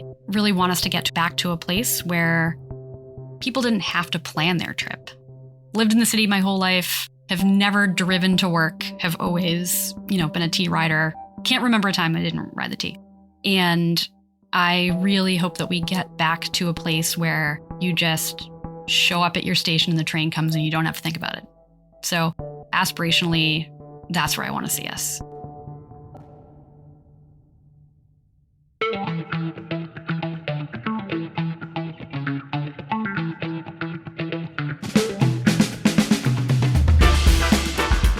I really want us to get back to a place where people didn't have to plan their trip. Lived in the city my whole life, have never driven to work, have always, been a T rider. Can't remember a time I didn't ride the T. And I really hope that we get back to a place where you just show up at your station and the train comes and you don't have to think about it. So aspirationally, that's where I want to see us.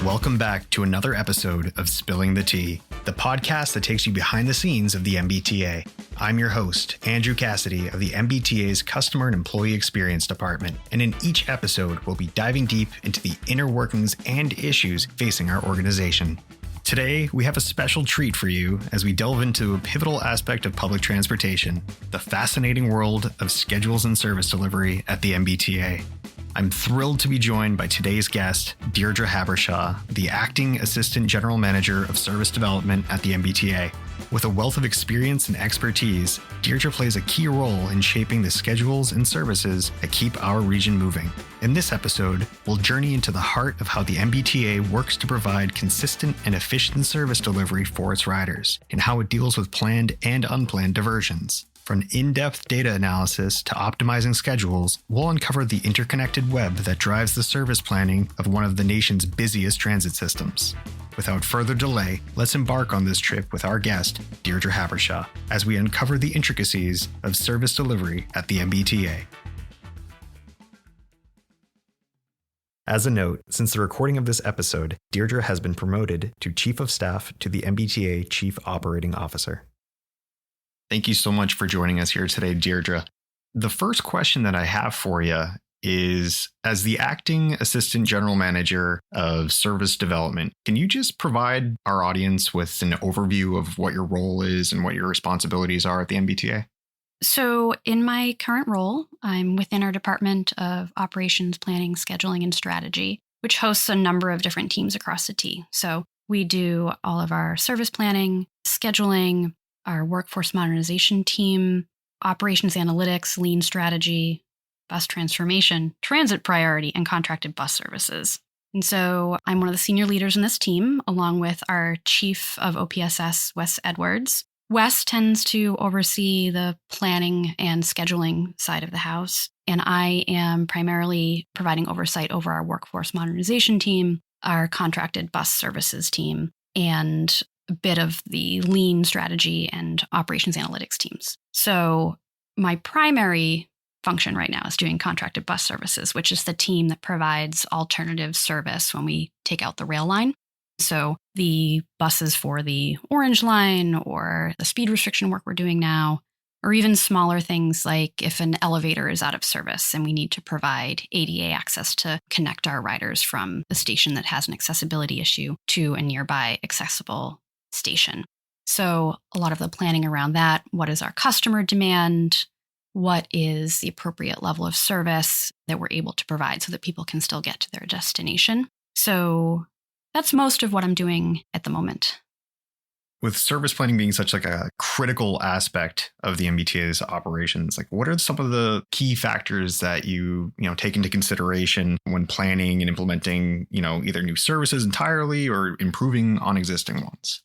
Welcome back to another episode of Spilling the Tea, the podcast that takes you behind the scenes of the MBTA. I'm your host, Andrew Cassidy of the MBTA's Customer and Employee Experience Department, and in each episode, we'll be diving deep into the inner workings and issues facing our organization. Today, we have a special treat for you as we delve into a pivotal aspect of public transportation, the fascinating world of schedules and service delivery at the MBTA. I'm thrilled to be joined by today's guest, Deirdre Habershaw, the Acting Assistant General Manager of Service Development at the MBTA. With a wealth of experience and expertise, Deirdre plays a key role in shaping the schedules and services that keep our region moving. In this episode, we'll journey into the heart of how the MBTA works to provide consistent and efficient service delivery for its riders, and how it deals with planned and unplanned diversions. From in-depth data analysis to optimizing schedules, we'll uncover the interconnected web that drives the service planning of one of the nation's busiest transit systems. Without further delay, let's embark on this trip with our guest, Deirdre Habershaw, as we uncover the intricacies of service delivery at the MBTA. As a note, since the recording of this episode, Deirdre has been promoted to Chief of Staff to the MBTA Chief Operating Officer. Thank you so much for joining us here today, Deirdre. The first question that I have for you is, as the Acting Assistant General Manager of Service Development, can you just provide our audience with an overview of what your role is and what your responsibilities are at the MBTA? So in my current role, I'm within our Department of Operations, Planning, Scheduling, and Strategy, which hosts a number of different teams across the T. So we do all of our service planning, scheduling, our workforce modernization team, operations analytics, lean strategy, bus transformation, transit priority, and contracted bus services. And so I'm one of the senior leaders in this team, along with our chief of OPSS, Wes Edwards. Wes tends to oversee the planning and scheduling side of the house, and I am primarily providing oversight over our workforce modernization team, our contracted bus services team, and a bit of the lean strategy and operations analytics teams. So my primary function right now is doing contracted bus services, which is the team that provides alternative service when we take out the rail line. So the buses for the Orange Line or the speed restriction work we're doing now, or even smaller things like if an elevator is out of service and we need to provide ADA access to connect our riders from a station that has an accessibility issue to a nearby accessible station. So a lot of the planning around that, what is our customer demand? What is the appropriate level of service that we're able to provide so that people can still get to their destination? So that's most of what I'm doing at the moment. With service planning being such a critical aspect of the MBTA's operations, what are some of the key factors that you take into consideration when planning and implementing, either new services entirely or improving on existing ones?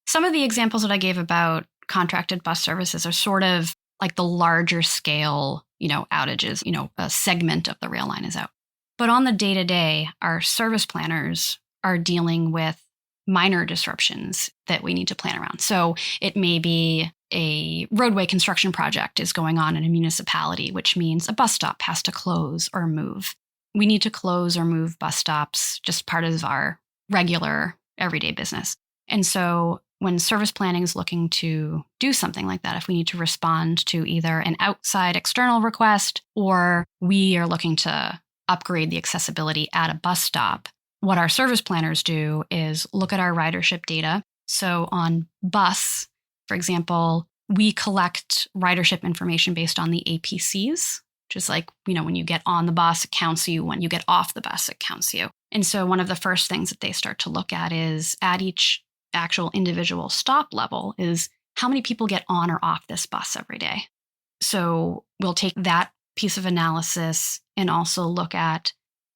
Some of the examples that I gave about contracted bus services are sort of like the larger scale, outages, a segment of the rail line is out. But on the day-to-day, our service planners are dealing with minor disruptions that we need to plan around. So it may be a roadway construction project is going on in a municipality, which means a bus stop has to close or move. We need to close or move bus stops, just part of our regular everyday business. And so when service planning is looking to do something like that, if we need to respond to either an outside external request or we are looking to upgrade the accessibility at a bus stop, what our service planners do is look at our ridership data. So on bus, for example, we collect ridership information based on the APCs, which is when you get on the bus, it counts you. When you get off the bus, it counts you. And so one of the first things that they start to look at is at each actual individual stop level is how many people get on or off this bus every day. So we'll take that piece of analysis and also look at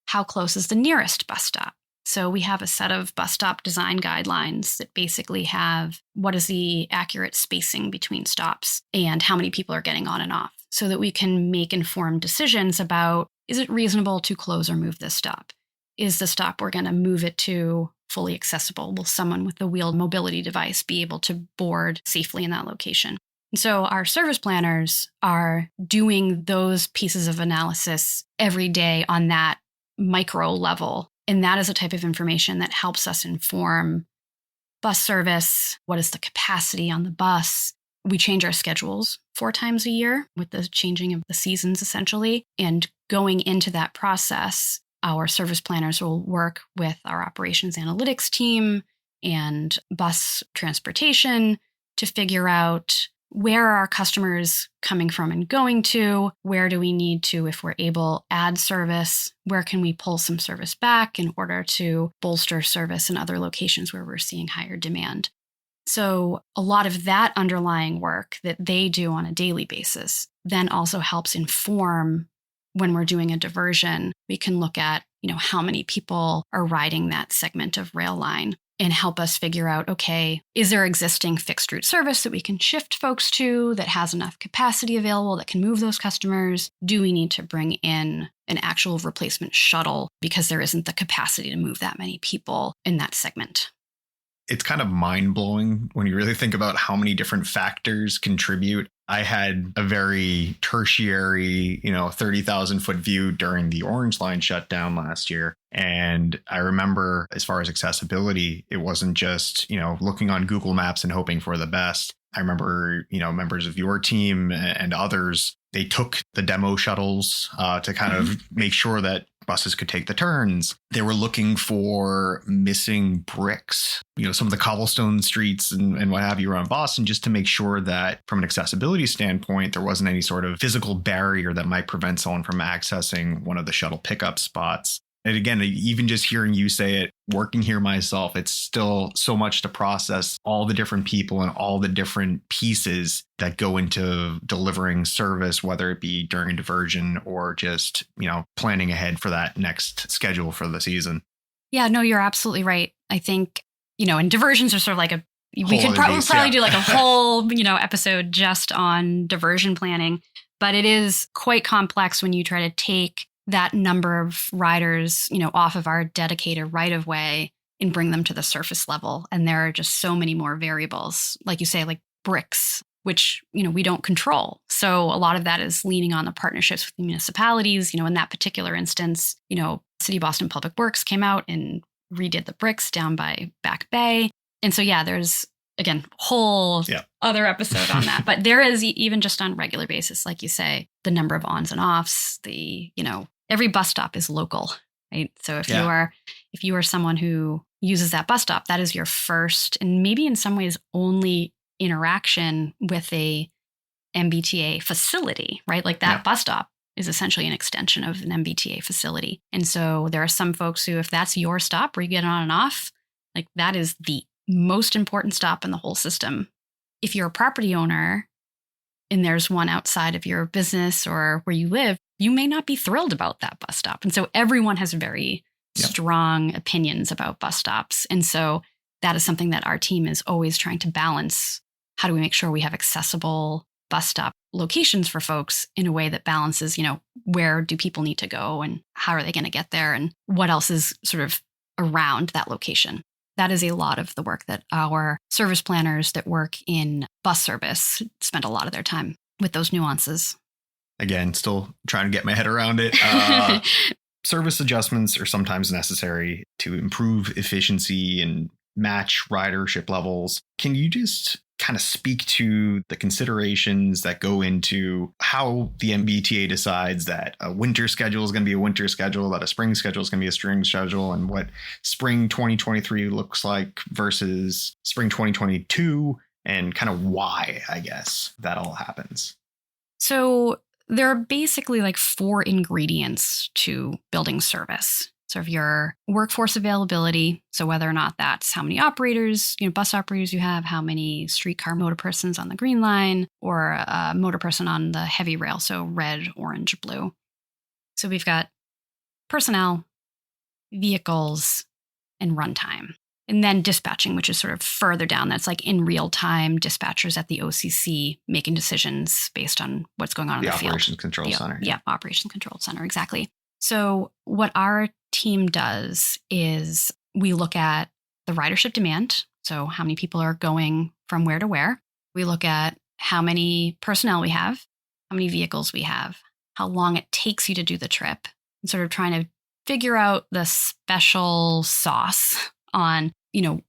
how close is the nearest bus stop. So we have a set of bus stop design guidelines that basically have what is the accurate spacing between stops and how many people are getting on and off, so that we can make informed decisions about, is it reasonable to close or move this stop? Is the stop we're going to move it to fully accessible? Will someone with a wheeled mobility device be able to board safely in that location? And so our service planners are doing those pieces of analysis every day on that micro level. And that is a type of information that helps us inform bus service. What is the capacity on the bus? We change our schedules 4 times a year with the changing of the seasons, essentially. And going into that process, our service planners will work with our operations analytics team and bus transportation to figure out, where are our customers coming from and going to? Where do we need to, if we're able, add service? Where can we pull some service back in order to bolster service in other locations where we're seeing higher demand? So a lot of that underlying work that they do on a daily basis then also helps inform, when we're doing a diversion, we can look at, how many people are riding that segment of rail line, and help us figure out, okay, is there existing fixed route service that we can shift folks to that has enough capacity available that can move those customers? Do we need to bring in an actual replacement shuttle because there isn't the capacity to move that many people in that segment? It's kind of mind-blowing when you really think about how many different factors contribute. I had a very tertiary, 30,000 foot view during the Orange Line shutdown last year. And I remember, as far as accessibility, it wasn't just, looking on Google Maps and hoping for the best. I remember, members of your team and others, they took the demo shuttles to kind of make sure that buses could take the turns. They were looking for missing bricks, some of the cobblestone streets and what have you around Boston, just to make sure that from an accessibility standpoint, there wasn't any sort of physical barrier that might prevent someone from accessing one of the shuttle pickup spots. And again, even just hearing you say it, working here myself, it's still so much to process, all the different people and all the different pieces that go into delivering service, whether it be during diversion or just, planning ahead for that next schedule for the season. Yeah, no, you're absolutely right. I think, and diversions are sort of like we could probably do like a whole, episode just on diversion planning, but it is quite complex when you try to take that number of riders, off of our dedicated right of way and bring them to the surface level. And there are just so many more variables, like you say, like bricks, which, we don't control. So a lot of that is leaning on the partnerships with the municipalities. In that particular instance, City of Boston Public Works came out and redid the bricks down by Back Bay. And so, there's, again, whole other episode on that. But there is, even just on a regular basis, like you say, the number of ons and offs, every bus stop is local, right? So if you are someone who uses that bus stop, that is your first and maybe in some ways only interaction with a MBTA facility, right? Like that bus stop is essentially an extension of an MBTA facility. And so there are some folks who, if that's your stop where you get on and off, like that is the most important stop in the whole system. If you're a property owner and there's one outside of your business or where you live, you may not be thrilled about that bus stop. And so everyone has very strong opinions about bus stops. And so that is something that our team is always trying to balance. How do we make sure we have accessible bus stop locations for folks in a way that balances, where do people need to go and how are they going to get there and what else is sort of around that location? That is a lot of the work that our service planners that work in bus service spend a lot of their time with those nuances. Again, still trying to get my head around it. Service adjustments are sometimes necessary to improve efficiency and match ridership levels. Can you just kind of speak to the considerations that go into how the MBTA decides that a winter schedule is going to be a winter schedule, that a spring schedule is going to be a spring schedule, and what spring 2023 looks like versus spring 2022, and kind of why, I guess, that all happens? So there are basically like 4 ingredients to building service. sort of your workforce availability. So whether or not that's how many operators, bus operators you have, how many streetcar motor persons on the green line, or a motor person on the heavy rail, so red, orange, blue. So we've got personnel, vehicles, and runtime. And then dispatching, which is sort of further down. That's like in real time, dispatchers at the OCC making decisions based on what's going on in the field. The Operations Control Center. Yeah, Operations Control Center, exactly. So what our team does is we look at the ridership demand. So how many people are going from where to where. We look at how many personnel we have, how many vehicles we have, how long it takes you to do the trip, and sort of trying to figure out the special sauce on,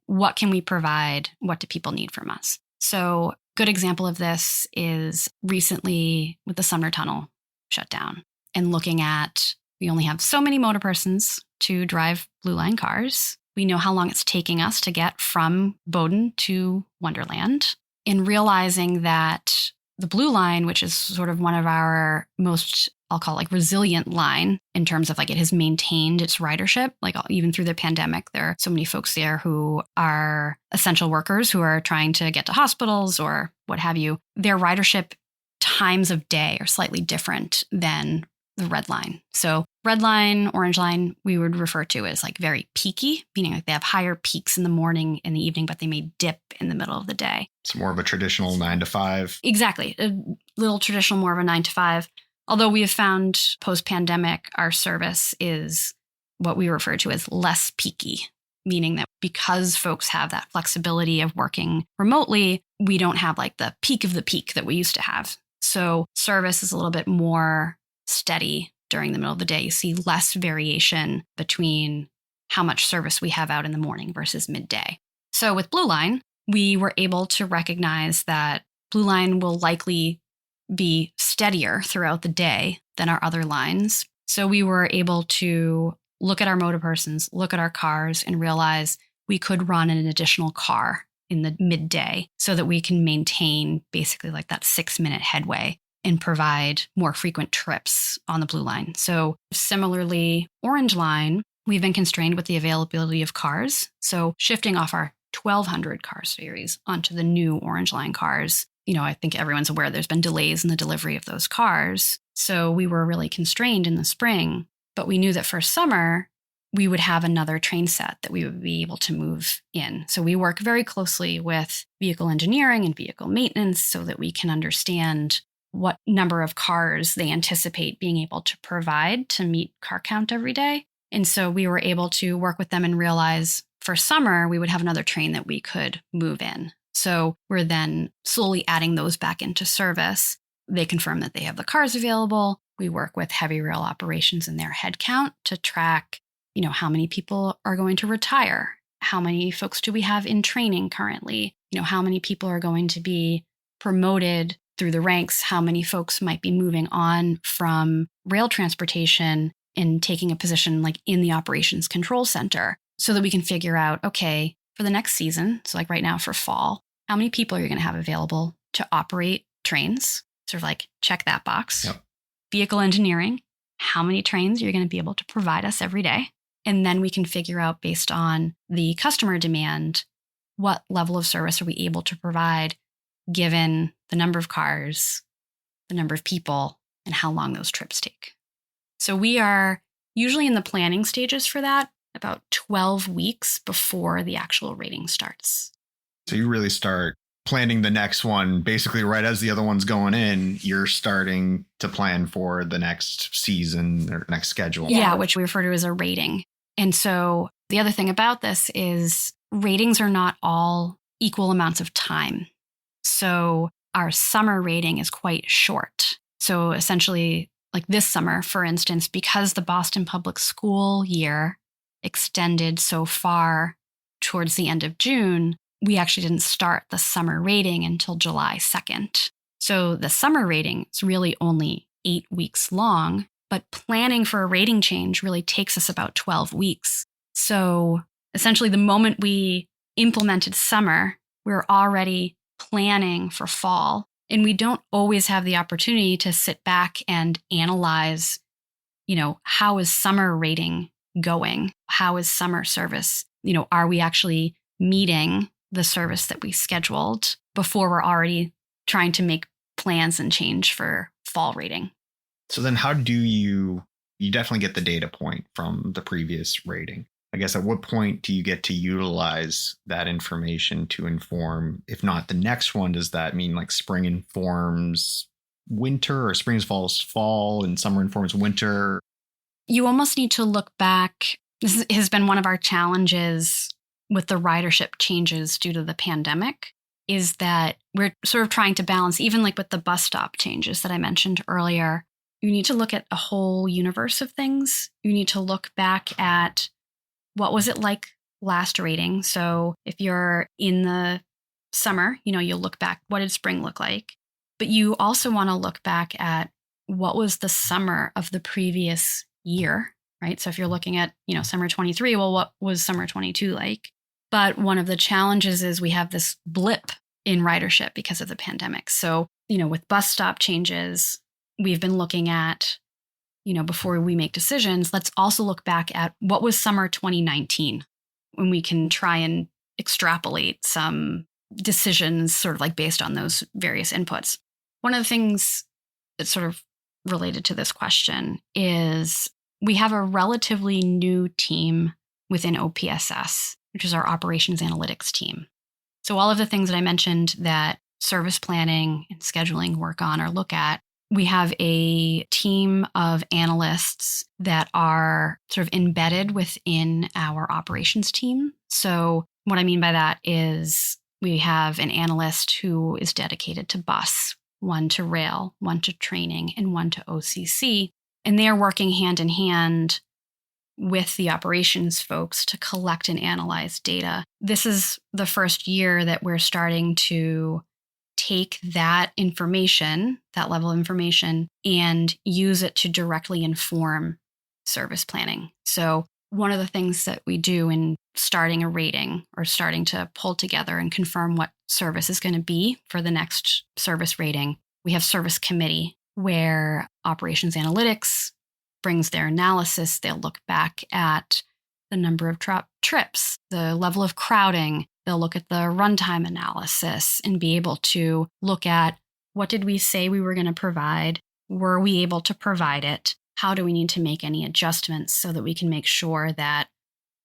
what can we provide? What do people need from us? So good example of this is recently with the Sumner Tunnel shutdown and looking at, we only have so many motor persons to drive Blue Line cars. We know how long it's taking us to get from Bowdoin to Wonderland, and realizing that the Blue Line, which is sort of one of our most, I'll call it like resilient line in terms of like it has maintained its ridership, like even through the pandemic, there are so many folks there who are essential workers who are trying to get to hospitals or what have you. Their ridership times of day are slightly different than the red line. So red line, orange line, we would refer to as like very peaky, meaning like they have higher peaks in the morning and the evening, but they may dip in the middle of the day. It's more of a traditional 9 to 5. Exactly. A little traditional, more of a 9 to 5. Although we have found post-pandemic, our service is what we refer to as less peaky, meaning that because folks have that flexibility of working remotely, we don't have like the peak of the peak that we used to have. So service is a little bit more steady during the middle of the day. You see less variation between how much service we have out in the morning versus midday. So with Blue Line, we were able to recognize that Blue Line will likely be steadier throughout the day than our other lines. So we were able to look at our motor persons, look at our cars, and realize we could run an additional car in the midday so that we can maintain basically like that 6-minute headway and provide more frequent trips on the Blue Line. So similarly, Orange Line, we've been constrained with the availability of cars. So shifting off our 1,200 car series onto the new Orange Line cars, I think everyone's aware there's been delays in the delivery of those cars. So we were really constrained in the spring, but we knew that for summer, we would have another train set that we would be able to move in. So we work very closely with vehicle engineering and vehicle maintenance so that we can understand what number of cars they anticipate being able to provide to meet car count every day. And so we were able to work with them and realize for summer, we would have another train that we could move in. So we're then slowly adding those back into service. They confirm that they have the cars available. We work with heavy rail operations and their headcount to track, how many people are going to retire? How many folks do we have in training currently? How many people are going to be promoted through the ranks? How many folks might be moving on from rail transportation and taking a position like in the operations control center so that we can figure out, okay, for the next season, so like right now for fall, how many people are you going to have available to operate trains? Sort of like check that box. Yep. Vehicle engineering, how many trains you're going to be able to provide us every day? And then we can figure out based on the customer demand, what level of service are we able to provide given the number of cars, the number of people, and how long those trips take. So we are usually in the planning stages for that about 12 weeks before the actual rating starts. So you really start planning the next one basically right as the other one's going in. You're starting to plan for the next season or next schedule. Yeah, which we refer to as a rating. And so the other thing about this is ratings are not all equal amounts of time. So our summer rating is quite short. So essentially, like this summer, for instance, because the Boston Public School year extended so far towards the end of June, we actually didn't start the summer rating until July 2nd. So the summer rating is really only 8 weeks long, but planning for a rating change really takes us about 12 weeks. So essentially, the moment we implemented summer, we're already planning for fall. And we don't always have the opportunity to sit back and analyze, how is summer rating going? How is summer service? Are we actually meeting the service that we scheduled before we're already trying to make plans and change for fall rating? So then how do you definitely get the data point from the previous rating? I guess at what point do you get to utilize that information to inform, if not the next one, does that mean like spring informs winter, or spring falls fall and summer informs winter? You almost need to look back. This has been one of our challenges with the ridership changes due to the pandemic, is that we're sort of trying to balance, even like with the bus stop changes that I mentioned earlier. You need to look at a whole universe of things. You need to look back at what was it like last rating. So if you're in the summer, you'll look back, what did spring look like? But you also want to look back at what was the summer of the previous year, right? So if you're looking at, summer 23, well, what was summer 22 like? But one of the challenges is we have this blip in ridership because of the pandemic. So, with bus stop changes, we've been looking at, before we make decisions, let's also look back at what was summer 2019, when we can try and extrapolate some decisions sort of like based on those various inputs. One of the things that's sort of related to this question is we have a relatively new team within OPSS, which is our operations analytics team. So all of the things that I mentioned that service planning and scheduling work on or look at, we have a team of analysts that are sort of embedded within our operations team. So what I mean by that is we have an analyst who is dedicated to bus, one to rail, one to training, and one to OCC. And they are working hand in hand with the operations folks to collect and analyze data. This is the first year that we're starting to take that information, that level of information, and use it to directly inform service planning. So one of the things that we do in starting a rating or starting to pull together and confirm what service is going to be for the next service rating, we have service committee where operations analytics brings their analysis. They'll look back at the number of trips, the level of crowding. They'll look at the runtime analysis and be able to look at what did we say we were going to provide? Were we able to provide it? How do we need to make any adjustments so that we can make sure that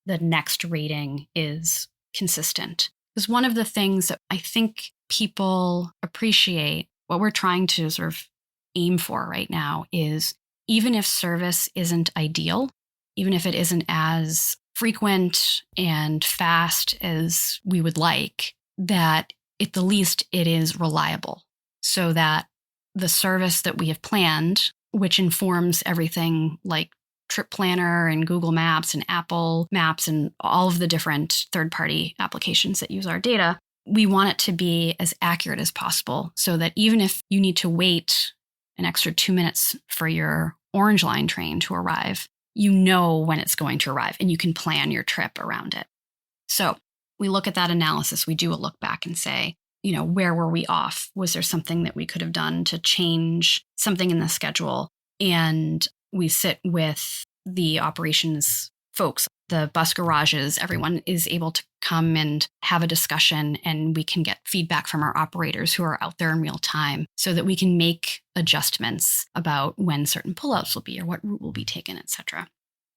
the next rating is consistent? Because one of the things that I think people appreciate, what we're trying to sort of aim for right now is, even if service isn't ideal, even if it isn't as frequent and fast as we would like, that at the least it is reliable, so that the service that we have planned, which informs everything like Trip Planner and Google Maps and Apple Maps and all of the different third-party applications that use our data, we want it to be as accurate as possible, so that even if you need to wait an extra 2 minutes for your Orange Line train to arrive, you know when it's going to arrive and you can plan your trip around it. So we look at that analysis, we do a look back and say, where were we off? Was there something that we could have done to change something in the schedule? And we sit with the operations folks, the bus garages, everyone is able to come and have a discussion, and we can get feedback from our operators who are out there in real time so that we can make adjustments about when certain pullouts will be or what route will be taken, et cetera.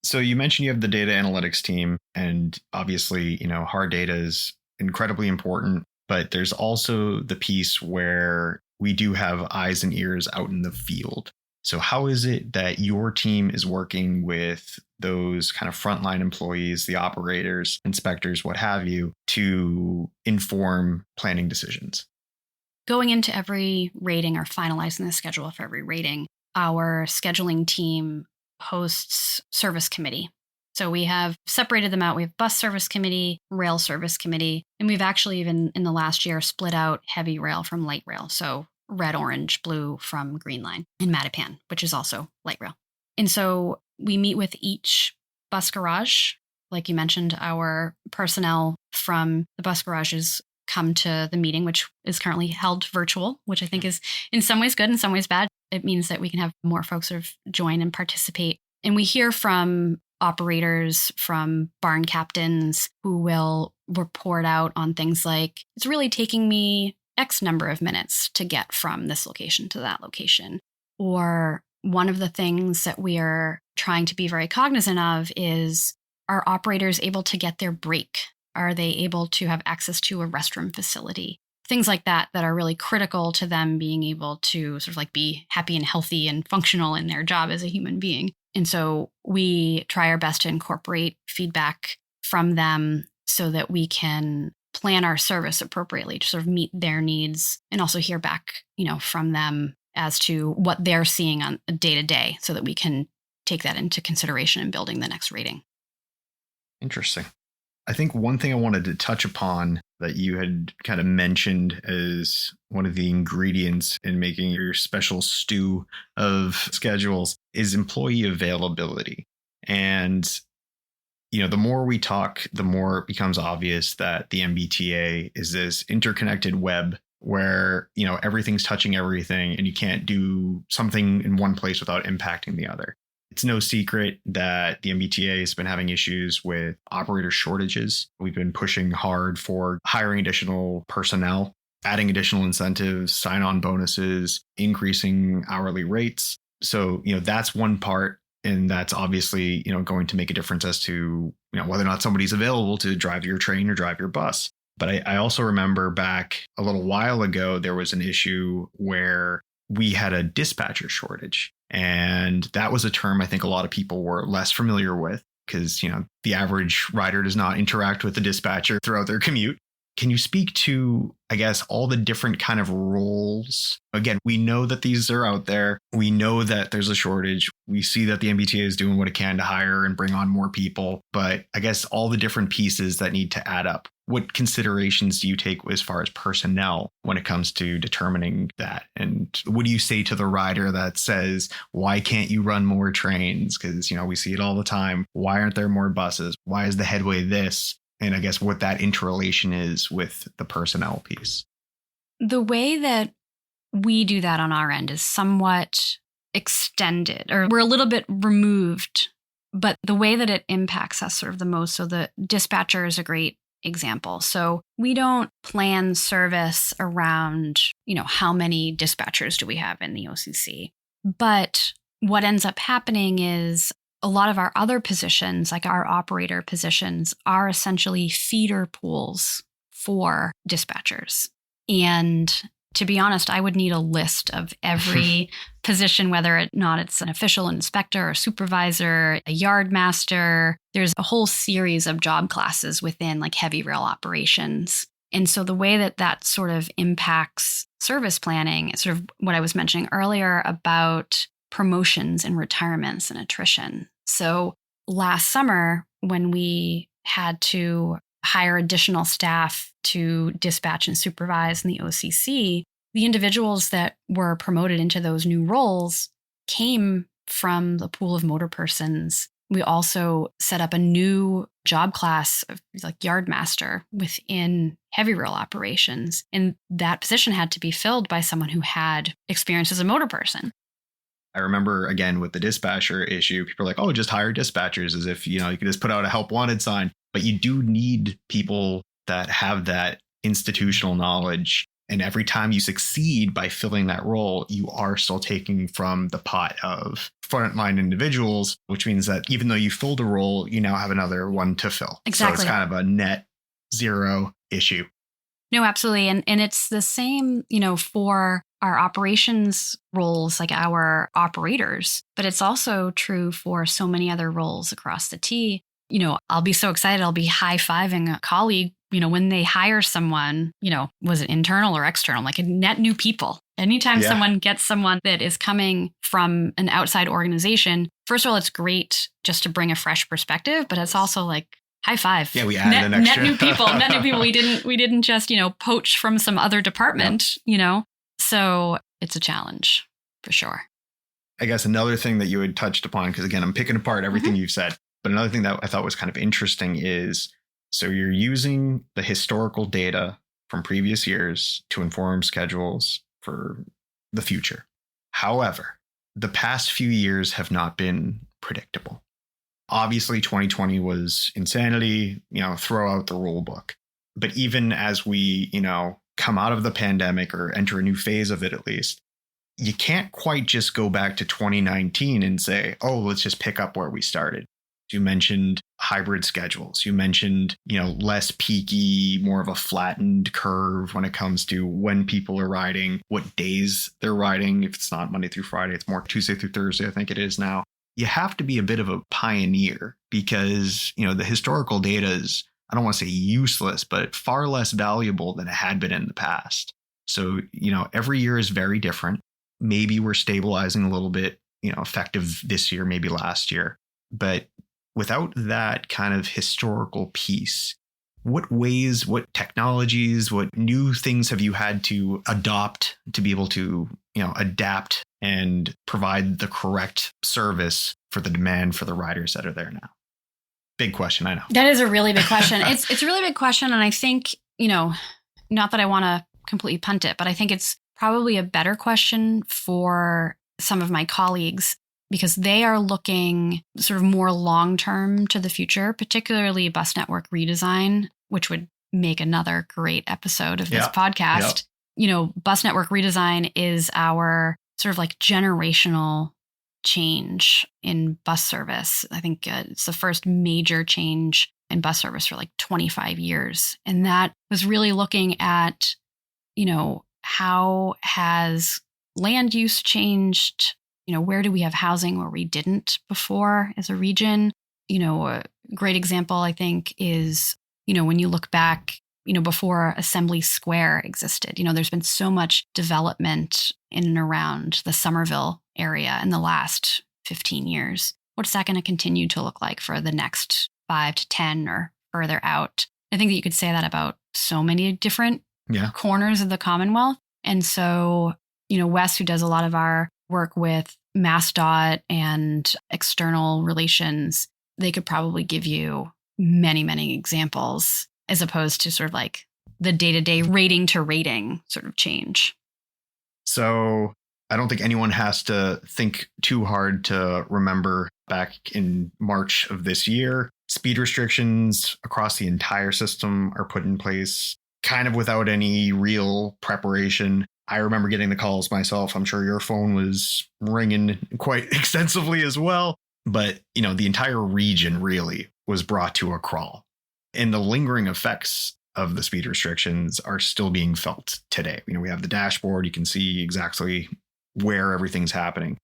So you mentioned you have the data analytics team, and obviously, hard data is incredibly important, but there's also the piece where we do have eyes and ears out in the field. So how is it that your team is working with those kind of frontline employees, the operators, inspectors, what have you, to inform planning decisions? Going into every rating or finalizing the schedule for every rating, our scheduling team hosts service committee. So we have separated them out. We have bus service committee, rail service committee, and we've actually even in the last year split out heavy rail from light rail. So red, orange, blue from Green Line in Mattapan, which is also light rail. And so we meet with each bus garage. Like you mentioned, our personnel from the bus garages come to the meeting, which is currently held virtual, which I think is in some ways good, in some ways bad. It means that we can have more folks sort of join and participate. And we hear from operators, from barn captains who will report out on things like, it's really taking me X number of minutes to get from this location to that location. Or one of the things that we are trying to be very cognizant of is, are operators able to get their break? Are they able to have access to a restroom facility? Things like that are really critical to them being able to sort of like be happy and healthy and functional in their job as a human being. And so we try our best to incorporate feedback from them so that we can plan our service appropriately to sort of meet their needs, and also hear back, from them as to what they're seeing on a day to day, so that we can take that into consideration in building the next rating. Interesting. I think one thing I wanted to touch upon that you had kind of mentioned as one of the ingredients in making your special stew of schedules is employee availability. And, the more we talk, the more it becomes obvious that the MBTA is this interconnected web where, everything's touching everything and you can't do something in one place without impacting the other. It's no secret that the MBTA has been having issues with operator shortages. We've been pushing hard for hiring additional personnel, adding additional incentives, sign-on bonuses, increasing hourly rates. So, that's one part. And that's obviously, going to make a difference as to, whether or not somebody's available to drive your train or drive your bus. But I also remember back a little while ago, there was an issue where we had a dispatcher shortage. And that was a term I think a lot of people were less familiar with because, the average rider does not interact with the dispatcher throughout their commute. Can you speak to, I guess, all the different kind of roles? Again, we know that these are out there. We know that there's a shortage. We see that the MBTA is doing what it can to hire and bring on more people. But I guess all the different pieces that need to add up. What considerations do you take as far as personnel when it comes to determining that? And what do you say to the rider that says, why can't you run more trains? Because, we see it all the time. Why aren't there more buses? Why is the headway this? And I guess what that interrelation is with the personnel piece. The way that we do that on our end is somewhat extended, or we're a little bit removed, but the way that it impacts us sort of the most. So the dispatcher is a great example. So we don't plan service around, how many dispatchers do we have in the OCC? But what ends up happening is a lot of our other positions, like our operator positions, are essentially feeder pools for dispatchers. And to be honest, I would need a list of every position, whether or not it's an official inspector or supervisor, a yard master. There's a whole series of job classes within like heavy rail operations. And so the way that sort of impacts service planning is sort of what I was mentioning earlier about promotions and retirements and attrition. So last summer, when we had to hire additional staff to dispatch and supervise in the OCC, the individuals that were promoted into those new roles came from the pool of motor persons. We also set up a new job class of like yard master within heavy rail operations. And that position had to be filled by someone who had experience as a motor person. I remember, again, with the dispatcher issue, people are like, oh, just hire dispatchers, as if, you can just put out a help wanted sign. But you do need people that have that institutional knowledge. And every time you succeed by filling that role, you are still taking from the pot of frontline individuals, which means that even though you filled a role, you now have another one to fill. Exactly. So it's kind of a net zero issue. No, absolutely. And it's the same, for our operations roles, like our operators, but it's also true for so many other roles across the T. I'll be so excited. I'll be high-fiving a colleague, when they hire someone, was it internal or external, like a net new people. Anytime someone gets someone that is coming from an outside organization, first of all, it's great just to bring a fresh perspective, but it's also like, high five. Yeah, we added an extra. Net new people. We didn't just, poach from some other department, So it's a challenge for sure. I guess another thing that you had touched upon, because again, I'm picking apart everything you've said, but another thing that I thought was kind of interesting is, so you're using the historical data from previous years to inform schedules for the future. However, the past few years have not been predictable. Obviously, 2020 was insanity, throw out the rule book. But even as we, come out of the pandemic or enter a new phase of it, at least, you can't quite just go back to 2019 and say, oh, let's just pick up where we started. You mentioned hybrid schedules. You mentioned, less peaky, more of a flattened curve when it comes to when people are riding, what days they're riding. If it's not Monday through Friday, it's more Tuesday through Thursday, I think it is now. You have to be a bit of a pioneer because, the historical data is, I don't want to say useless, but far less valuable than it had been in the past. So, every year is very different. Maybe we're stabilizing a little bit, effective this year, maybe last year. But without that kind of historical piece, what ways, what technologies, what new things have you had to adopt to be able to, adapt and provide the correct service for the demand for the riders that are there now? Big question, I know. That is a really big question. It's a really big question. And I think, not that I want to completely punt it, but I think it's probably a better question for some of my colleagues because they are looking sort of more long-term to the future, particularly bus network redesign, which would make another great episode of this podcast. Bus network redesign is our sort of like generational change in bus service. I think it's the first major change in bus service for like 25 years. And that was really looking at, how has land use changed? Where do we have housing where we didn't before as a region? A great example, I think, is, when you look back, before Assembly Square existed, there's been so much development in and around the Somerville area in the last 15 years. What's that going to continue to look like for the next 5 to 10 or further out? I think that you could say that about so many different corners of the Commonwealth. And so, Wes, who does a lot of our work with MassDOT and external relations, they could probably give you many, many examples as opposed to sort of like the day-to-day rating to rating sort of change. So I don't think anyone has to think too hard to remember back in March of this year, speed restrictions across the entire system are put in place kind of without any real preparation. I remember getting the calls myself. I'm sure your phone was ringing quite extensively as well. But, the entire region really was brought to a crawl. And the lingering effects of the speed restrictions are still being felt today. We have the dashboard. You can see exactly where everything's happening.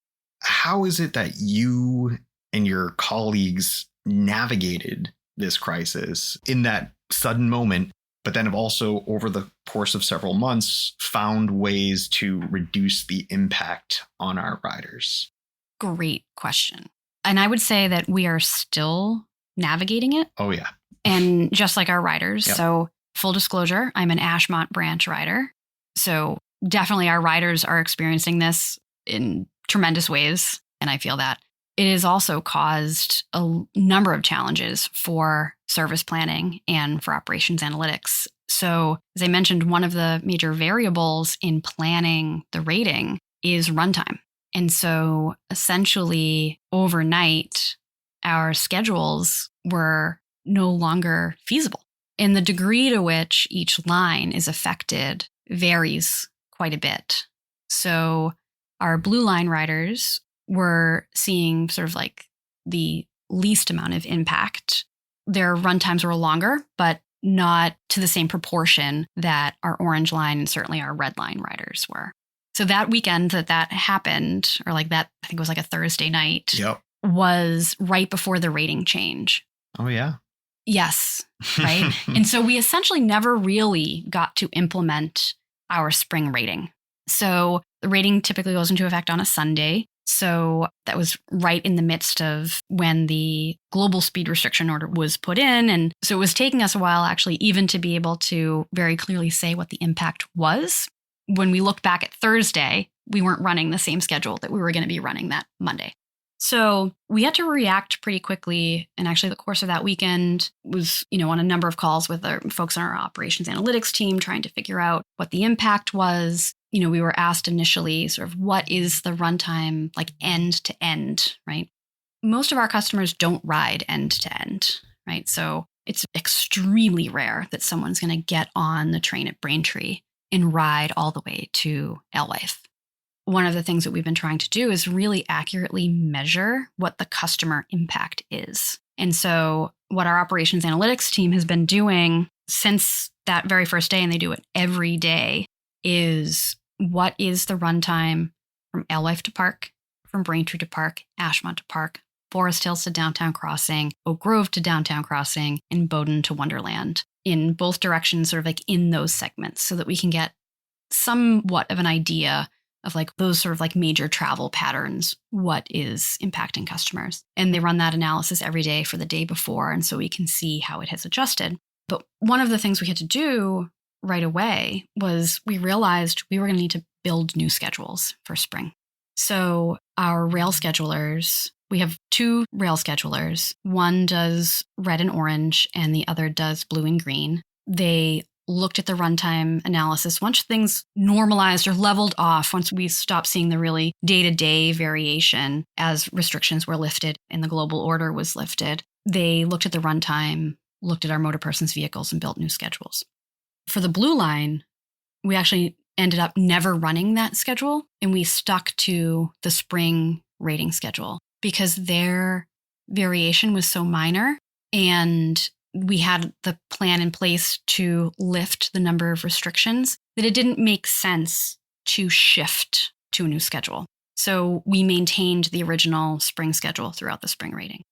How is it that you and your colleagues navigated this crisis in that sudden moment, but then have also over the course of several months found ways to reduce the impact on our riders? Great question. And I would say that we are still navigating it. Oh, yeah. And just like our riders. Yep. So full disclosure, I'm an Ashmont branch rider. So definitely our riders are experiencing this in tremendous ways. And I feel that it has also caused a number of challenges for service planning and for operations analytics. So as I mentioned, one of the major variables in planning the rating is runtime. And so essentially overnight, our schedules were no longer feasible. And the degree to which each line is affected varies quite a bit. So our blue line riders were seeing sort of like the least amount of impact. Their run times were longer, but not to the same proportion that our orange line and certainly our red line riders were. So that weekend that happened, or like that, I think it was like a Thursday night, was right before the rating change. Oh, yeah. Yes. Right. And so we essentially never really got to implement our spring rating. So the rating typically goes into effect on a Sunday. So that was right in the midst of when the global speed restriction order was put in. And so it was taking us a while actually even to be able to very clearly say what the impact was. When we look back at Thursday, we weren't running the same schedule that we were going to be running that Monday. So we had to react pretty quickly. And actually the course of that weekend was, on a number of calls with the folks on our operations analytics team trying to figure out what the impact was. We were asked initially sort of what is the runtime like end to end, right? most of our customers don't ride end to end, right? So it's extremely rare that someone's going to get on the train at Braintree and ride all the way to Alewife. One of the things that we've been trying to do is really accurately measure what the customer impact is. And so what our operations analytics team has been doing since that very first day, and they do it every day, is what is the runtime from Alewife to Park, from Braintree to Park, Ashmont to Park, Forest Hills to Downtown Crossing, Oak Grove to Downtown Crossing, and Bowden to Wonderland, in both directions, sort of like in those segments, so that we can get somewhat of an idea of like those sort of like major travel patterns, what is impacting customers. And they run that analysis every day for the day before, and so we can see how it has adjusted. But one of the things we had to do right away was we realized we were going to need to build new schedules for spring. So our rail schedulers, we have two rail schedulers. One does red and orange, and the other does blue and green. They looked at the runtime analysis. Once things normalized or leveled off, once we stopped seeing the really day-to-day variation as restrictions were lifted and the global order was lifted, they looked at the runtime, looked at our motor persons vehicles, and built new schedules. For the blue line, we actually ended up never running that schedule, and we stuck to the spring rating schedule because their variation was so minor, and we had the plan in place to lift the number of restrictions that it didn't make sense to shift to a new schedule. So we maintained the original spring schedule throughout the spring rating.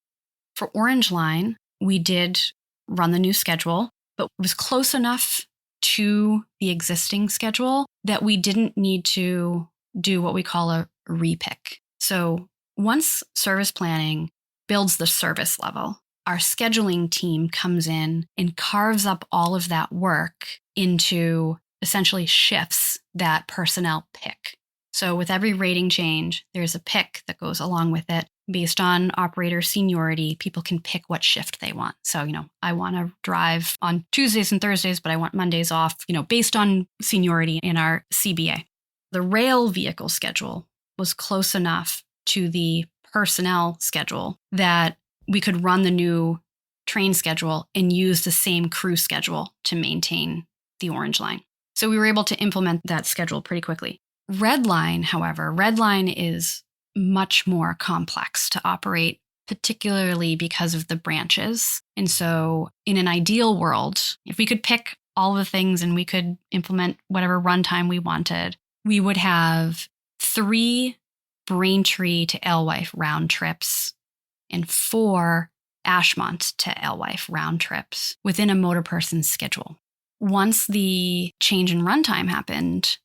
For Orange Line, we did run the new schedule, but it was close enough to the existing schedule that we didn't need to do what we call a repick. So once service planning builds the service level, our scheduling team comes in and carves up all of that work into essentially shifts that personnel pick. So with every rating change, there's a pick that goes along with it. Based on operator seniority, people can pick what shift they want. So, I want to drive on Tuesdays and Thursdays, but I want Mondays off, based on seniority in our CBA. The rail vehicle schedule was close enough to the personnel schedule that we could run the new train schedule and use the same crew schedule to maintain the Orange Line. So we were able to implement that schedule pretty quickly. Red Line, however, Red Line is much more complex to operate, particularly because of the branches. And so in an ideal world, if we could pick all the things and we could implement whatever runtime we wanted, we would have 3 Braintree to Alewife round trips and 4 Ashmont to Alewife round trips within a motor person's schedule. Once the change in runtime happened,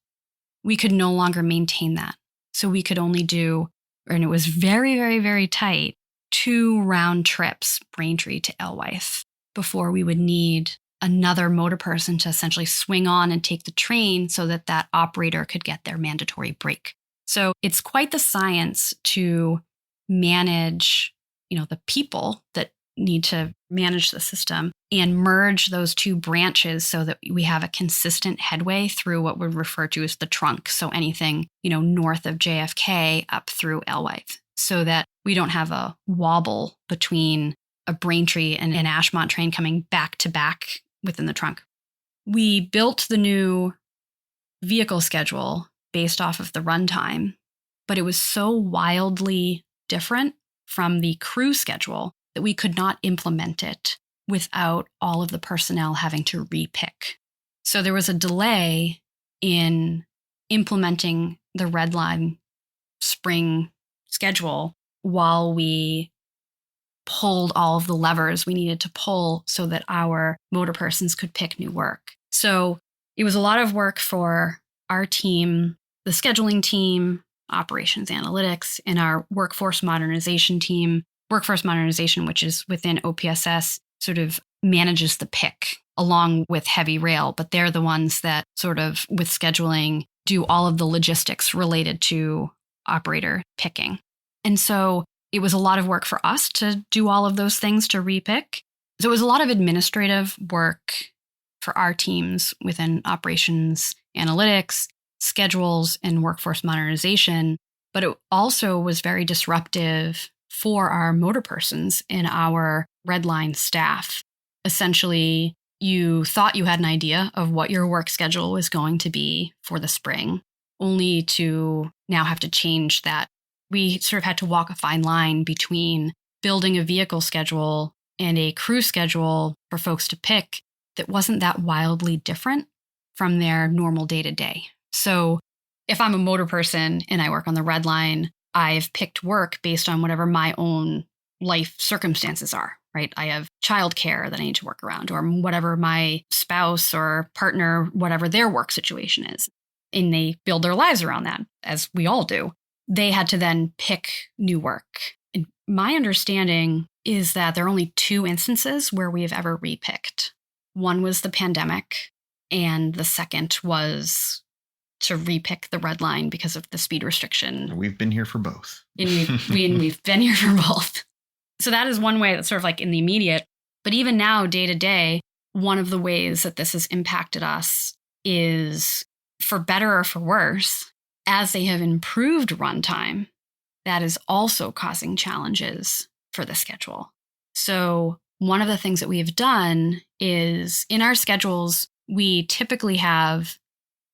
we could no longer maintain that. So we could only do, and it was very, very, very tight, 2 round trips, Braintree to Alewife, before we would need another motor person to essentially swing on and take the train so that that operator could get their mandatory break. So it's quite the science to manage, the people that need to manage the system and merge those 2 branches so that we have a consistent headway through what we refer to as the trunk. So anything, north of JFK up through Alewife, so that we don't have a wobble between a Braintree and an Ashmont train coming back to back within the trunk. We built the new vehicle schedule based off of the runtime, but it was so wildly different from the crew schedule that we could not implement it without all of the personnel having to repick. So there was a delay in implementing the Red Line spring schedule while we pulled all of the levers we needed to pull so that our motor persons could pick new work. So it was a lot of work for our team, the scheduling team, operations analytics, and our workforce modernization team. Workforce modernization, which is within OPSS, sort of manages the pick along with heavy rail, but they're the ones that sort of, with scheduling, do all of the logistics related to operator picking. And so it was a lot of work for us to do all of those things to repick. So it was a lot of administrative work for our teams within operations analytics, schedules, and workforce modernization. But it also was very disruptive for our motor persons and our red line staff. Essentially, you thought you had an idea of what your work schedule was going to be for the spring, only to now have to change that. We sort of had to walk a fine line between building a vehicle schedule and a crew schedule for folks to pick that wasn't that wildly different from their normal day-to-day. So if I'm a motor person and I work on the red line, I've picked work based on whatever my own life circumstances are, right? I have childcare that I need to work around, or whatever my spouse or partner, whatever their work situation is. And they build their lives around that, as we all do. They had to then pick new work. And my understanding is that there are only 2 instances where we have ever repicked. One was the pandemic, and the second was to repick the red line because of the speed restriction. We've been here for both. And we've been here for both. So that is one way that's sort of like in the immediate. But even now, day to day, one of the ways that this has impacted us is, for better or for worse, as they have improved runtime, that is also causing challenges for the schedule. So one of the things that we have done is, in our schedules, we typically have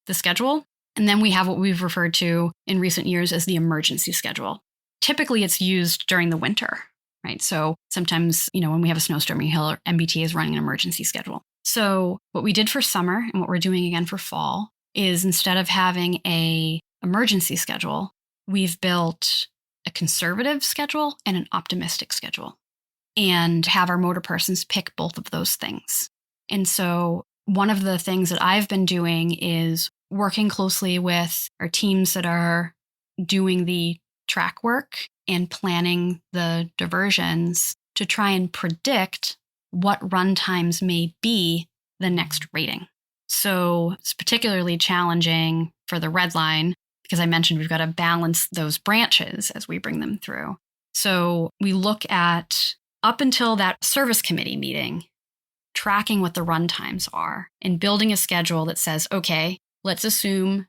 the schedule, and then we have what we've referred to in recent years as the emergency schedule. Typically, it's used during the winter, right? So sometimes, when we have a snowstorm, MBTA is running an emergency schedule. So what we did for summer and what we're doing again for fall is, instead of having a emergency schedule, we've built a conservative schedule and an optimistic schedule, and have our motor persons pick both of those things. And so one of the things that I've been doing is working closely with our teams that are doing the track work and planning the diversions to try and predict what run times may be the next rating. So it's particularly challenging for the red line because I mentioned we've got to balance those branches as we bring them through. So we look at, up until that service committee meeting, tracking what the run times are and building a schedule that says, okay, let's assume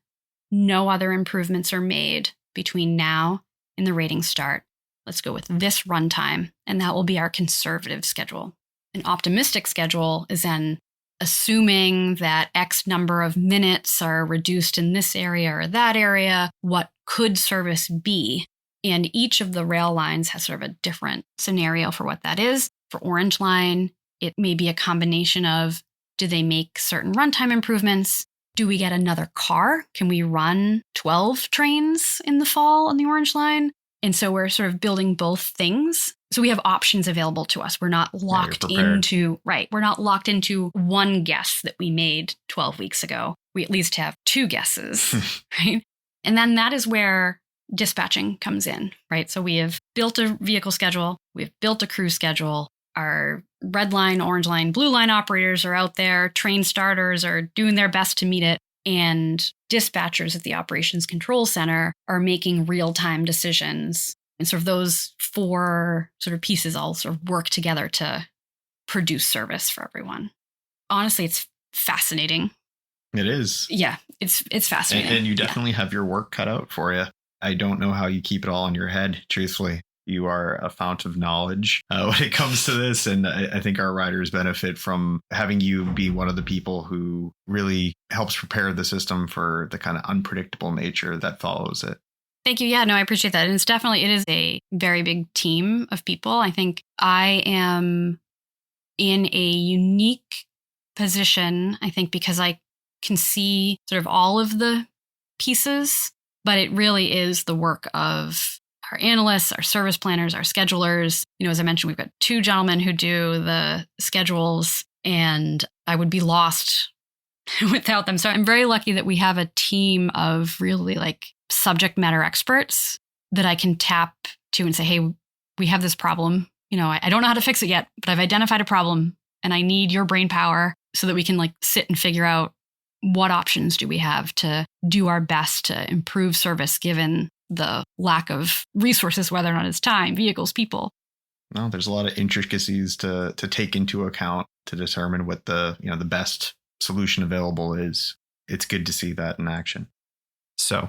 no other improvements are made between now and the rating start. Let's go with this runtime, and that will be our conservative schedule. An optimistic schedule is then assuming that X number of minutes are reduced in this area or that area. What could service be? And each of the rail lines has sort of a different scenario for what that is. For Orange Line, it may be a combination of, do they make certain runtime improvements? Do we get another car? Can we run 12 trains in the fall on the Orange Line? And so we're sort of building both things. So we have options available to us. We're not locked into, right. We're not locked into one guess that we made 12 weeks ago. We at least have 2 guesses, right? And then that is where dispatching comes in, right? So we have built a vehicle schedule. We've built a crew schedule. Our red line, orange line, blue line operators are out there. Train starters are doing their best to meet it. And dispatchers at the operations control center are making real-time decisions. And sort of those 4 sort of pieces all sort of work together to produce service for everyone. Honestly, it's fascinating. It is. Yeah, it's fascinating. And you definitely have your work cut out for you. I don't know how you keep it all in your head, truthfully. You are a fount of knowledge when it comes to this. And I think our riders benefit from having you be one of the people who really helps prepare the system for the kind of unpredictable nature that follows it. Thank you. Yeah, no, I appreciate that. And it is a very big team of people. I think I am in a unique position, I think, because I can see sort of all of the pieces, but it really is the work of our analysts, our service planners, our schedulers. As I mentioned, we've got 2 gentlemen who do the schedules, and I would be lost without them. So I'm very lucky that we have a team of really subject matter experts that I can tap to and say, hey, we have this problem. I don't know how to fix it yet, but I've identified a problem and I need your brain power so that we can sit and figure out what options do we have to do our best to improve service given the lack of resources, whether or not it's time, vehicles, people. Well, there's a lot of intricacies to take into account to determine what the best solution available is. It's good to see that in action. So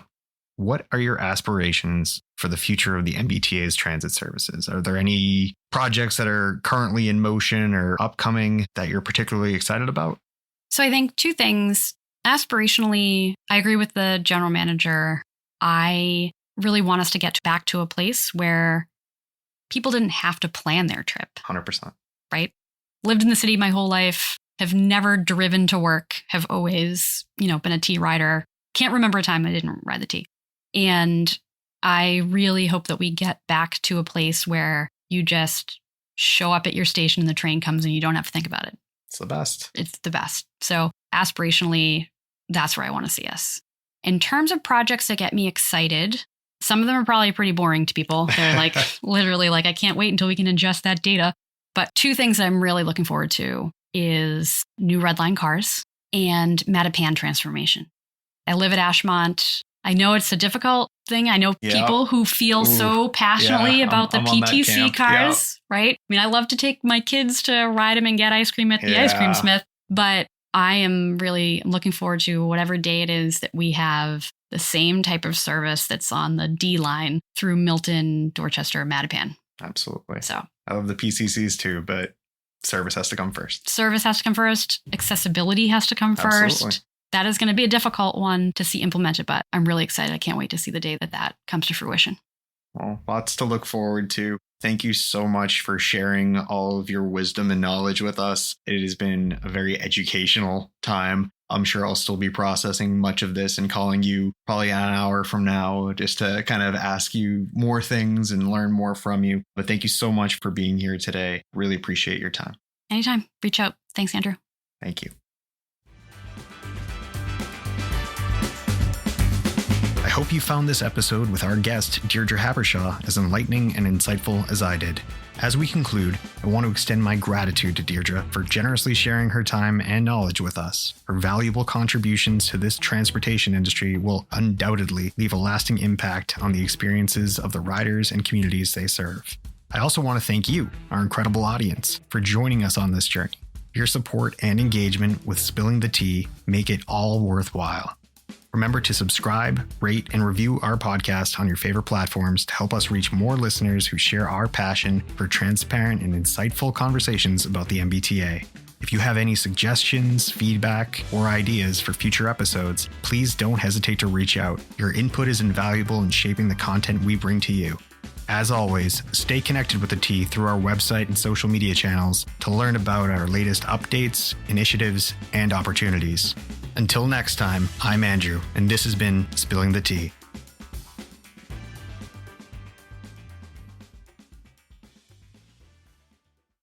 what are your aspirations for the future of the MBTA's transit services? Are there any projects that are currently in motion or upcoming that you're particularly excited about? So I think two things. Aspirationally, I agree with the general manager. I really want us to get back to a place where people didn't have to plan their trip. 100%. Right? Lived in the city my whole life, have never driven to work, have always, been a T rider. Can't remember a time I didn't ride the T. And I really hope that we get back to a place where you just show up at your station and the train comes and you don't have to think about it. It's the best. It's the best. So aspirationally, that's where I want to see us. In terms of projects that get me excited, some of them are probably pretty boring to people. They're like literally like, I can't wait until we can ingest that data. But two things I'm really looking forward to is new red line cars and Mattapan transformation. I live at Ashmont. I know it's a difficult thing. I know people who feel so passionately about the PTC cars, right? I mean, I love to take my kids to ride them and get ice cream at the ice cream smith, but I am really looking forward to whatever day it is that we have the same type of service that's on the D line through Milton, Dorchester, Mattapan. Absolutely. So I love the PCCs too, but service has to come first. Service has to come first. Accessibility has to come first. Absolutely. That is going to be a difficult one to see implemented, but I'm really excited. I can't wait to see the day that that comes to fruition. Well, lots to look forward to. Thank you so much for sharing all of your wisdom and knowledge with us. It has been a very educational time. I'm sure I'll still be processing much of this and calling you probably an hour from now just to kind of ask you more things and learn more from you. But thank you so much for being here today. Really appreciate your time. Anytime. Reach out. Thanks, Andrew. Thank you. I hope you found this episode with our guest, Deirdre Habershaw, as enlightening and insightful as I did. As we conclude, I want to extend my gratitude to Deirdre for generously sharing her time and knowledge with us. Her valuable contributions to this transportation industry will undoubtedly leave a lasting impact on the experiences of the riders and communities they serve. I also want to thank you, our incredible audience, for joining us on this journey. Your support and engagement with Spilling the Tea make it all worthwhile. Remember to subscribe, rate, and review our podcast on your favorite platforms to help us reach more listeners who share our passion for transparent and insightful conversations about the MBTA. If you have any suggestions, feedback, or ideas for future episodes, please don't hesitate to reach out. Your input is invaluable in shaping the content we bring to you. As always, stay connected with the Tea through our website and social media channels to learn about our latest updates, initiatives, and opportunities. Until next time, I'm Andrew, and this has been Spilling the Tea.